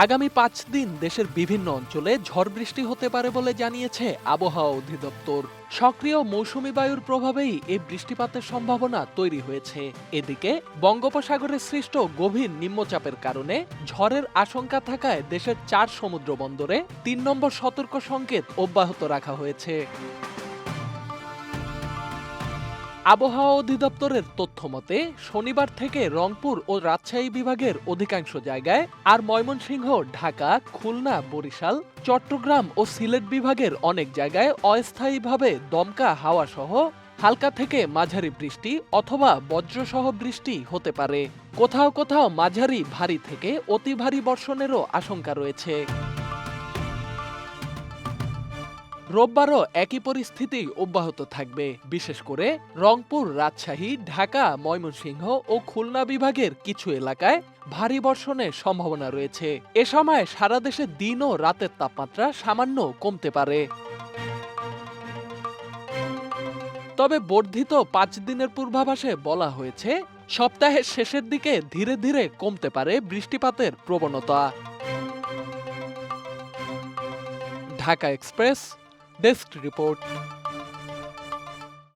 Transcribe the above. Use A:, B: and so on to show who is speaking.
A: আগামী ৫ দিন দেশের বিভিন্ন অঞ্চলে ঝড় বৃষ্টি হতে পারে বলে জানিয়েছে আবহাওয়া অধিদপ্তর। সক্রিয় মৌসুমী বায়ুর প্রভাবেই এই বৃষ্টিপাতের সম্ভাবনা তৈরি হয়েছে। এদিকে বঙ্গোপসাগরে সৃষ্ট গভীর নিম্নচাপের কারণে ঝড়ের আশঙ্কা থাকায় দেশের ৪ সমুদ্র বন্দরে ৩ নম্বর সতর্ক সংকেত অব্যাহত রাখা হয়েছে। আবহাওয়া অধিদপ্তরের তথ্য মতে শনিবার থেকে রংপুর ও রাজশাহী বিভাগের অধিকাংশ জায়গায় আর ময়মনসিংহ, ঢাকা, খুলনা, বরিশাল, চট্টগ্রাম ও সিলেট বিভাগের অনেক জায়গায় অস্থায়ীভাবে দমকা হাওয়া সহ হালকা থেকে মাঝারি বৃষ্টি অথবা বজ্রসহ বৃষ্টি হতে পারে। কোথাও কোথাও মাঝারি ভারী থেকে অতি ভারী বর্ষণেরও আশঙ্কা রয়েছে। রোববারও একই পরিস্থিতি অব্যাহত থাকবে। বিশেষ করে রংপুর, রাজশাহী, ঢাকা, ময়মনসিংহ ও খুলনা বিভাগের কিছু এলাকায় ভারী বর্ষণের সম্ভাবনা রয়েছে। এ সময় সারা দেশে দিন ও রাতের তাপমাত্রা সামান্য কমতে পারে। তবে বর্ধিত ৫ দিনের পূর্বাভাসে বলা হয়েছে, সপ্তাহের শেষের দিকে ধীরে ধীরে কমতে পারে বৃষ্টিপাতের প্রবণতা। Dhaka express, desk report.